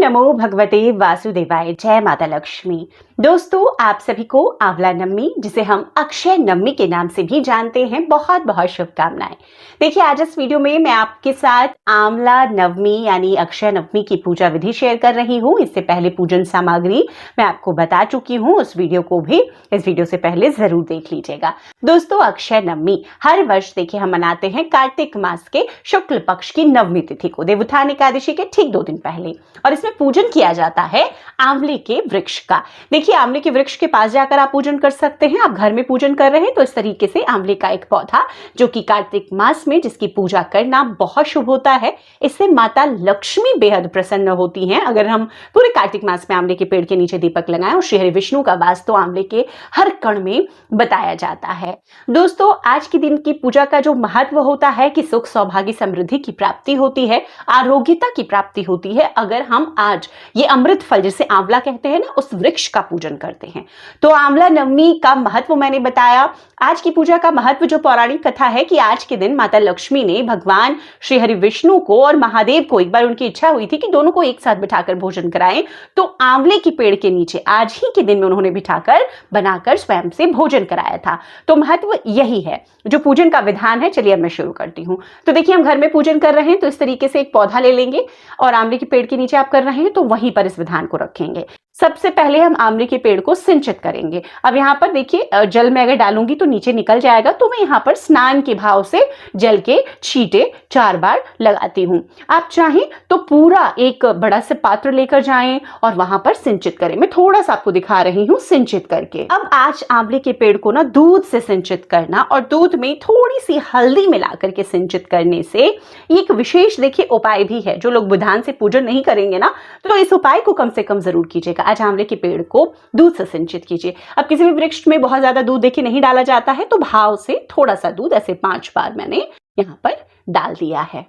नमो भगवते वासुदेवाय। जय माता लक्ष्मी। दोस्तों, आप सभी को आंवला नवमी, जिसे हम अक्षय नवमी के नाम से भी जानते हैं, बहुत बहुत शुभकामनाएं। देखिए, आज इस वीडियो में मैं आपके साथ आंवला नवमी यानी अक्षय नवमी की पूजा विधि शेयर कर रही हूं। इससे पहले पूजन सामग्री मैं आपको बता चुकी हूं, उस वीडियो को भी इस वीडियो से पहले जरूर देख लीजिएगा। दोस्तों, अक्षय नवमी हर वर्ष देखिए हम मनाते हैं कार्तिक मास के शुक्ल पक्ष की नवमी तिथि को, देवोत्थान एकादशी के ठीक 2 दिन पहले। और इसमें पूजन किया जाता है आंवले के वृक्ष का। देखिए, आंवले के वृक्ष के पास जाकर आप पूजन कर सकते हैं। आप घर में पूजन कर रहे हैं तो इस तरीके से आंवले का एक पौधा, जो कि कार्तिक मास में जिसकी पूजा करना बहुत शुभ होता है, इससे माता लक्ष्मी बेहद प्रसन्न होती हैं। अगर हम पूरे कार्तिक मास में आंवले के पेड़ के नीचे दीपक लगाएं, और श्री हरि विष्णु का वास तो आंवले के हर कण में बताया जाता है। दोस्तों, आज के दिन की पूजा का जो महत्व होता है कि सुख सौभाग्य समृद्धि की प्राप्ति होती है, आरोग्यता की प्राप्ति होती है, अगर हम आज ये अमृत फल जिसे आंवला कहते हैं ना, उस वृक्ष का पूजन करते हैं। तो आंवला नवमी का महत्व मैंने बताया। आज की पूजा का महत्व जो पौराणिक कथा है कि आज के दिन माता लक्ष्मी ने भगवान श्री हरि विष्णु को और महादेव को, एक बार उनकी इच्छा हुई थी कि दोनों को एक साथ बिठाकर भोजन कराएं, तो आंवले के पेड़ के नीचे आज ही के दिन में उन्होंने बिठाकर बनाकर स्वयं से भोजन कराया था। तो महत्व यही है। जो पूजन का विधान है, चलिए अब मैं शुरू करती हूँ। तो देखिए, हम घर में पूजन कर रहे हैं तो इस तरीके से एक पौधा ले लेंगे और आंवले के पेड़ के नीचे आप कर रहे हैं तो वहीं पर इस विधान को रखेंगे। सबसे पहले हम आंवले के पेड़ को सिंचित करेंगे। अब यहाँ पर देखिए, जल में अगर डालूंगी तो नीचे निकल जाएगा, तो मैं यहाँ पर स्नान के भाव से जल के छींटे 4 बार लगाती हूँ। आप चाहें तो पूरा एक बड़ा से पात्र लेकर जाएं और वहां पर सिंचित करें। मैं थोड़ा सा आपको दिखा रही हूँ सिंचित करके। अब आज आंवले के पेड़ को ना दूध से सिंचित करना, और दूध में थोड़ी सी हल्दी मिला करके सिंचित करने से एक विशेष देखिए उपाय भी है। जो लोग विधान से पूजन नहीं करेंगे ना, तो इस उपाय को कम से कम जरूर कीजिएगा। आज आंवले के पेड़ को दूध से सिंचित कीजिए। अब किसी भी वृक्ष में बहुत ज्यादा दूध देखिए नहीं डाला जाता है, तो भाव से थोड़ा सा दूध, ऐसे 5 बार मैंने यहाँ पर डाल दिया है।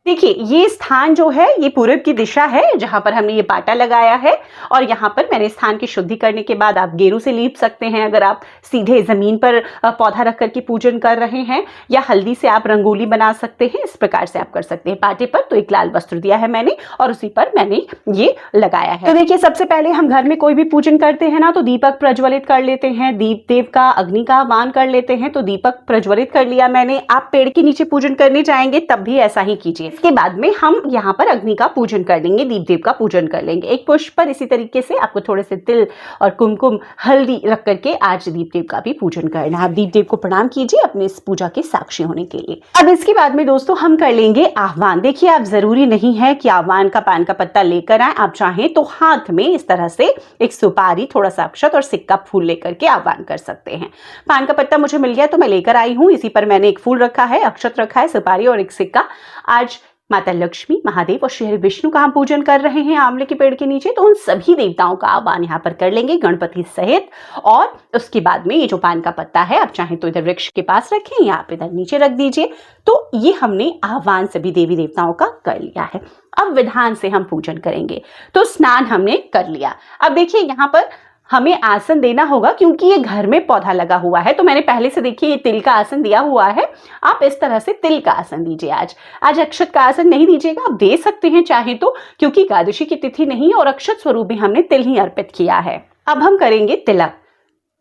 देखिए, ये स्थान जो है ये पूर्व की दिशा है जहां पर हमने ये पाटा लगाया है, और यहाँ पर मैंने स्थान की शुद्धि करने के बाद आप गेरू से लीप सकते हैं अगर आप सीधे जमीन पर पौधा रख करके पूजन कर रहे हैं, या हल्दी से आप रंगोली बना सकते हैं। इस प्रकार से आप कर सकते हैं। पाटे पर तो एक लाल वस्त्र दिया है मैंने और उसी पर मैंने ये लगाया है। तो देखिए, सबसे पहले हम घर में कोई भी पूजन करते हैं ना, तो दीपक प्रज्वलित कर लेते हैं, दीप देव का अग्नि का आह्वान कर लेते हैं। तो दीपक प्रज्वलित कर लिया मैंने। आप पेड़ के नीचे पूजन करने जाएंगे तब भी ऐसा ही कीजिए। इसके बाद में हम यहाँ पर अग्नि का पूजन कर लेंगे, दीप देव का पूजन कर लेंगे। एक पुष्प पर इसी तरीके से आपको थोड़े से तिल और कुमकुम हल्दी रख करके आज दीप देव का भी पूजन करना है। आप दीप देव को प्रणाम कीजिए अपने इस पूजा के साक्षी होने के लिए। अब इसके बाद में दोस्तों हम कर लेंगे आह्वान। देखिए, आप जरूरी नहीं है कि आह्वान का पान का पत्ता लेकर आए। आप चाहें तो हाथ में इस तरह से एक सुपारी, थोड़ा सा अक्षत और सिक्का फूल लेकर के आह्वान कर सकते हैं। पान का पत्ता मुझे मिल गया तो मैं लेकर आई हूँ। इसी पर मैंने एक फूल रखा है, अक्षत रखा है, सुपारी और एक सिक्का। आज माता लक्ष्मी, महादेव और श्री हरि विष्णु का हम पूजन कर रहे हैं आंवले के पेड़ के नीचे, तो उन सभी देवताओं का आह्वान यहाँ पर कर लेंगे गणपति सहित। और उसके बाद में ये जो पान का पत्ता है, आप चाहें तो इधर वृक्ष के पास रखें या आप इधर नीचे रख दीजिए। तो ये हमने आह्वान सभी देवी देवताओं का कर लिया है। अब विधान से हम पूजन करेंगे। तो स्नान हमने कर लिया। अब देखिए, यहाँ पर हमें आसन देना होगा क्योंकि ये घर में पौधा लगा हुआ है। तो मैंने पहले से देखिए ये तिल का आसन दिया हुआ है। आप इस तरह से तिल का आसन दीजिए। आज अक्षत का आसन नहीं दीजिएगा, आप दे सकते हैं चाहे तो, क्योंकि एकादशी की तिथि नहीं और अक्षत स्वरूप भी हमने तिल ही अर्पित किया है। अब हम करेंगे तिलक।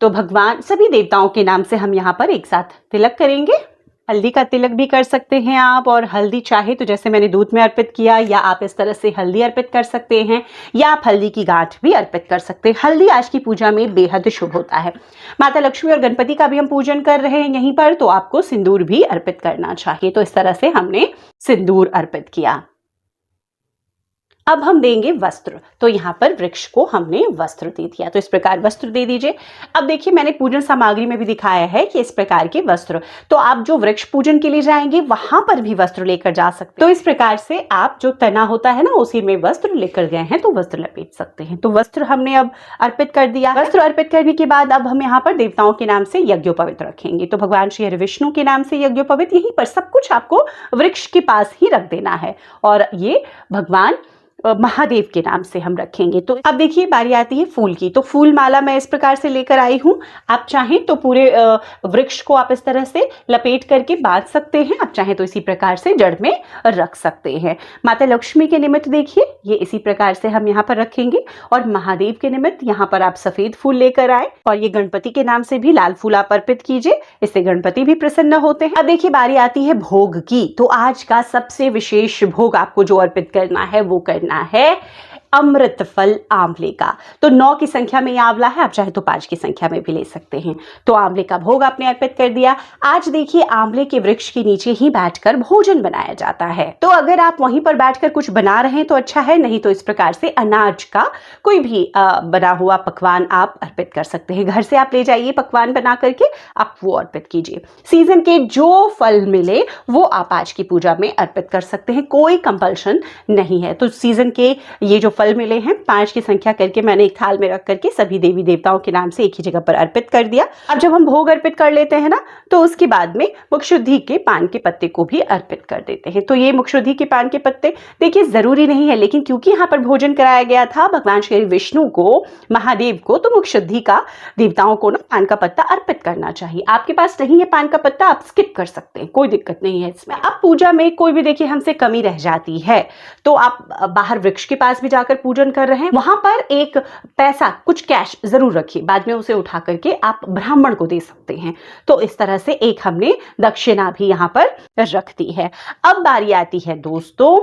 तो भगवान सभी देवताओं के नाम से हम यहाँ पर एक साथ तिलक करेंगे। हल्दी का तिलक भी कर सकते हैं आप, और हल्दी चाहे तो जैसे मैंने दूध में अर्पित किया, या आप इस तरह से हल्दी अर्पित कर सकते हैं, या आप हल्दी की गांठ भी अर्पित कर सकते हैं। हल्दी आज की पूजा में बेहद शुभ होता है। माता लक्ष्मी और गणपति का भी हम पूजन कर रहे हैं यहीं पर, तो आपको सिंदूर भी अर्पित करना चाहिए। तो इस तरह से हमने सिंदूर अर्पित किया। अब हम देंगे वस्त्र। तो यहाँ पर वृक्ष को हमने वस्त्र दे दिया, तो इस प्रकार वस्त्र दे दीजिए। अब देखिए, मैंने पूजन सामग्री में भी दिखाया है कि इस प्रकार के वस्त्र, तो आप जो वृक्ष पूजन के लिए जाएंगे वहां पर भी वस्त्र लेकर जा सकते हैं। तो इस प्रकार से आप जो तना होता है ना, उसी में वस्त्र लेकर गए हैं तो वस्त्र लपेट सकते हैं। तो वस्त्र हमने अब अर्पित कर दिया। वस्त्र अर्पित करने के बाद अब हम यहाँ पर देवताओं के नाम से यज्ञोपवीत रखेंगे। तो भगवान श्री हरि विष्णु के नाम से यज्ञोपवीत, यहीं पर सब कुछ आपको वृक्ष के पास ही रख देना है। और ये भगवान महादेव के नाम से हम रखेंगे। तो अब देखिए बारी आती है फूल की। तो फूल माला मैं इस प्रकार से लेकर आई हूँ। आप चाहें तो पूरे वृक्ष को आप इस तरह से लपेट करके बांध सकते हैं, आप चाहें तो इसी प्रकार से जड़ में रख सकते हैं। माता लक्ष्मी के निमित्त देखिए ये इसी प्रकार से हम यहाँ पर रखेंगे, और महादेव के निमित्त यहाँ पर आप सफेद फूल लेकर आए, और ये गणपति के नाम से भी लाल फूल आप अर्पित कीजिए, इससे गणपति भी प्रसन्न होते हैं। अब देखिए बारी आती है भोग की। तो आज का सबसे विशेष भोग आपको जो अर्पित करना है वो करना है अमृत फल आंवले का। तो 9 की संख्या में ये आंवला है, आप चाहे तो 5 की संख्या में भी ले सकते हैं। तो आंवले का भोग आपने अर्पित कर दिया। आज देखिए आंवले के वृक्ष के नीचे ही बैठकर भोजन बनाया जाता है। तो अगर आप वहीं पर बैठकर कुछ बना रहे हैं तो अच्छा है, नहीं तो इस प्रकार से अनाज का कोई भी बना हुआ पकवान आप अर्पित कर सकते हैं। घर से आप ले जाइए पकवान बना करके, आप वो अर्पित कीजिए। सीजन के जो फल मिले वो आप आज की पूजा में अर्पित कर सकते हैं, कोई कंपल्शन नहीं है। तो सीजन के ये जो फल मिले हैं 5 की संख्या करके मैंने एक थाल में रख करके सभी देवी देवताओं के नाम से एक ही जगह पर अर्पित कर दिया। अब जब हम भोग अर्पित कर लेते हैं ना, तो उसके बाद में मुक्षुद्धि के पान के पत्ते को भी अर्पित कर देते हैं। तो ये मुक्षुद्धि के पान के पत्ते देखिए जरूरी नहीं है, लेकिन क्योंकि यहाँ पर भोजन कराया गया था भगवान श्री विष्णु को, महादेव को, तो मुक्षुद्धि का देवताओं को ना पान का पत्ता अर्पित करना चाहिए। आपके पास नहीं है पान का पत्ता, आप स्किप कर सकते हैं, कोई दिक्कत नहीं है इसमें। अब पूजा में कोई भी देखिए हमसे कमी रह जाती है तो आप बाहर वृक्ष के पास भी जाकर पूजन कर रहे हैं, वहां पर एक पैसा कुछ कैश जरूर रखिए, बाद में उसे उठा करके आप ब्राह्मण को दे सकते हैं। तो इस तरह से एक हमने दक्षिणा भी यहां पर रख दी है। अब बारी आती है दोस्तों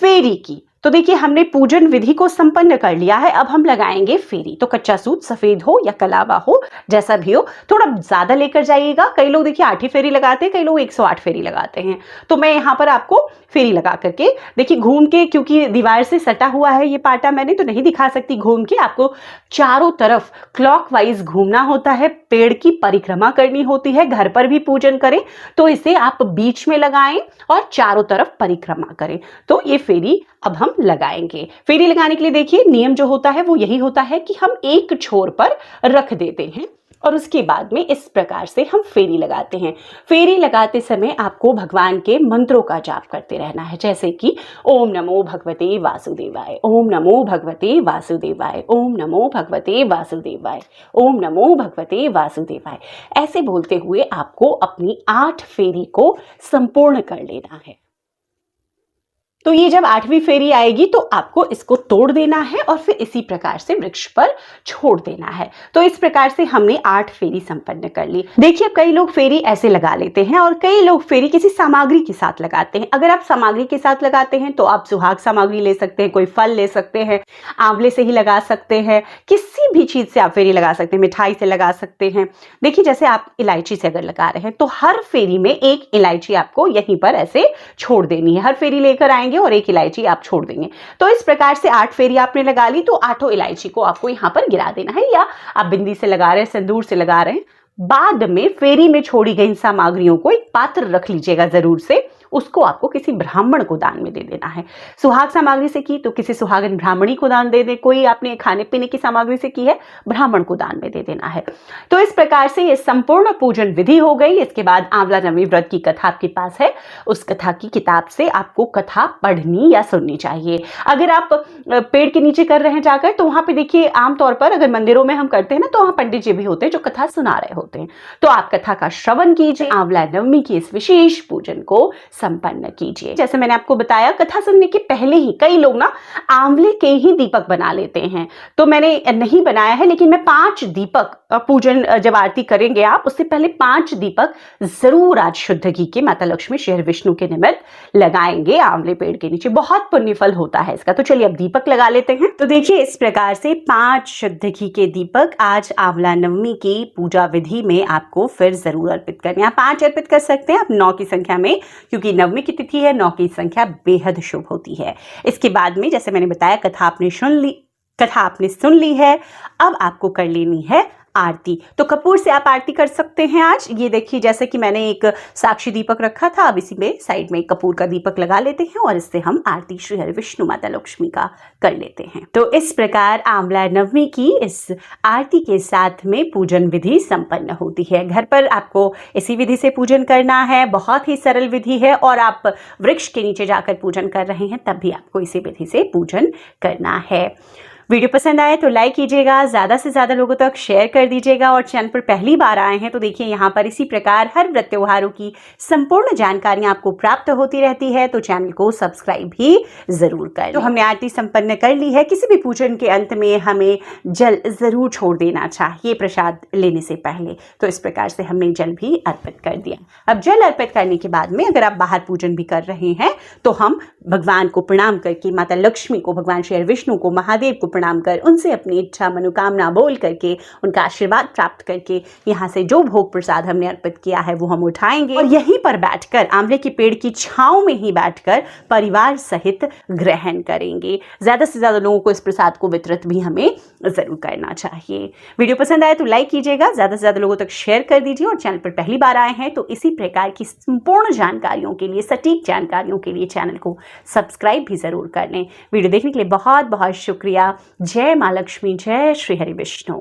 फेरी की। तो देखिए हमने पूजन विधि को संपन्न कर लिया है, अब हम लगाएंगे फेरी। तो कच्चा सूत सफेद हो या कलावा हो, जैसा भी हो, थोड़ा ज्यादा लेकर जाइएगा। कई लोग देखिए 8 ही फेरी लगाते हैं, कई लोग 108 फेरी लगाते हैं। तो मैं यहाँ पर आपको फेरी लगा करके देखिए घूम के, क्योंकि दीवार से सटा हुआ है ये पाटा मैंने, तो नहीं दिखा सकती घूम के। आपको चारों तरफ क्लॉकवाइज घूमना होता है, पेड़ की परिक्रमा करनी होती है। घर पर भी पूजन करें तो इसे आप बीच में लगाएं और चारों तरफ परिक्रमा करें। तो ये फेरी अब हम लगाएंगे। फेरी लगाने के लिए देखिए नियम जो होता है वो यही होता है कि हम एक छोर पर रख देते हैं और उसके बाद में इस प्रकार से हम फेरी लगाते हैं। फेरी लगाते समय आपको भगवान के मंत्रों का जाप करते रहना है, जैसे कि ओम नमो भगवते वासुदेवाय, ओम नमो भगवते वासुदेवाय, ओम नमो भगवते वासुदेवाय, ओम नमो भगवते वासुदेवाय। ऐसे बोलते हुए आपको अपनी 8 फेरी को संपूर्ण कर लेना है। तो ये जब 8वीं फेरी आएगी तो आपको इसको तोड़ देना है और फिर इसी प्रकार से वृक्ष पर छोड़ देना है। तो इस प्रकार से हमने 8 फेरी संपन्न कर ली। देखिए कई लोग फेरी ऐसे लगा लेते हैं और कई लोग फेरी किसी सामग्री के साथ लगाते हैं। अगर आप सामग्री के साथ लगाते हैं तो आप सुहाग सामग्री ले सकते हैं, कोई फल ले सकते हैं, आंवले से ही लगा सकते हैं, किसी भी चीज से आप फेरी लगा सकते हैं, मिठाई से लगा सकते हैं। देखिए जैसे आप इलायची से अगर लगा रहे हैं तो हर फेरी में एक इलायची आपको यहीं पर ऐसे छोड़ देनी है। हर फेरी लेकर आएंगे और एक इलायची आप छोड़ देंगे। तो इस प्रकार से 8 फेरी आपने लगा ली, तो 8 इलायची को आपको यहां पर गिरा देना है, या आप बिंदी से लगा रहे हैं, सिंदूर से लगा रहे हैं। बाद में फेरी में छोड़ी गई सामग्रियों को एक पात्र रख लीजिएगा जरूर से, उसको आपको किसी ब्राह्मण को दान में दे देना है। सुहाग सामग्री से की तो किसी सुहागन ब्राह्मणी को दान दे दे, कोई आपने खाने पीने की सामग्री से की है ब्राह्मण को दान में दे देना है। तो इस प्रकार से ये संपूर्ण पूजन विधि हो गई। इसके बाद आंवला नवमी व्रत की कथा आपके पास है, उस कथा की किताब से आपको कथा पढ़नी या सुननी चाहिए। अगर आप पेड़ के नीचे कर रहे हैं जाकर तो वहां पे देखिए आमतौर पर अगर मंदिरों में हम करते हैं ना तो वहां पंडित जी भी होते हैं जो कथा सुना रहे होते हैं। तो आप कथा का श्रवण कीजिए, आंवला नवमी की इस विशेष पूजन को संपन्न कीजिए। जैसे मैंने आपको बताया कथा सुनने के पहले ही कई लोग ना आंवले के ही दीपक बना लेते हैं, तो मैंने नहीं बनाया है, लेकिन मैं 5 दीपक पूजन जब आरती करेंगे आप उससे पहले 5 दीपक जरूर आज शुद्ध घी के माता लक्ष्मी श्री विष्णु के निमित्त लगाएंगे आंवले पेड़ के नीचे। बहुत पुण्य फल होता है इसका। तो चलिए अब दीपक लगा लेते हैं। तो देखिए इस प्रकार से 5 शुद्ध घी के दीपक आज आंवला नवमी की पूजा विधि में आपको फिर जरूर अर्पित करने हैं। 5 अर्पित कर सकते हैं आप 9 की संख्या में, क्योंकि नवमी की तिथि है, 9 की संख्या बेहद शुभ होती है। इसके बाद में जैसे मैंने बताया कथा आपने सुन ली है, अब आपको कर लेनी है आरती। तो कपूर से आप आरती कर सकते हैं आज। ये देखिए, जैसे कि मैंने एक साक्षी दीपक रखा था, अब इसी में साइड में एक कपूर का दीपक लगा लेते हैं और इससे हम आरती श्री हरि विष्णु माता लक्ष्मी का कर लेते हैं। तो इस प्रकार आंवला नवमी की इस आरती के साथ में पूजन विधि संपन्न होती है। घर पर आपको इसी विधि से पूजन करना है, बहुत ही सरल विधि है। और आप वृक्ष के नीचे जाकर पूजन कर रहे हैं तब भी आपको इसी विधि से पूजन करना है। वीडियो पसंद आए तो लाइक कीजिएगा, ज़्यादा से ज़्यादा लोगों तक शेयर कर दीजिएगा। और चैनल पर पहली बार आए हैं तो देखिए, यहाँ पर इसी प्रकार हर व्रत त्योहारों की संपूर्ण जानकारियाँ आपको प्राप्त होती रहती है, तो चैनल को सब्सक्राइब भी ज़रूर कर लें। तो हमने आरती संपन्न कर ली है। किसी भी पूजन के अंत में हमें जल ज़रूर छोड़ देना चाहिए प्रसाद लेने से पहले। तो इस प्रकार से हमने जल भी अर्पित कर दिया। अब जल अर्पित करने के बाद में अगर आप बाहर पूजन भी कर रहे हैं तो हम भगवान को प्रणाम करके, माता लक्ष्मी को, भगवान श्री विष्णु को, महादेव को प्रणाम कर उनसे अपनी इच्छा मनोकामना बोल करके उनका आशीर्वाद प्राप्त करके यहाँ से जो भोग प्रसाद हमने अर्पित किया है वो हम उठाएंगे और यहीं पर बैठकर, आंवले के पेड़ की छांव में ही बैठकर परिवार सहित ग्रहण करेंगे। ज्यादा से ज्यादा लोगों को इस प्रसाद को वितरित भी हमें जरूर करना चाहिए। वीडियो पसंद आए तो लाइक कीजिएगा, ज्यादा से ज्यादा लोगों तक शेयर कर दीजिए। और चैनल पर पहली बार आए हैं तो इसी प्रकार की संपूर्ण जानकारियों के लिए, सटीक जानकारियों के लिए चैनल को सब्सक्राइब भी जरूर कर लें। वीडियो देखने के लिए बहुत बहुत शुक्रिया। जय मां लक्ष्मी, जय श्री हरि विष्णु।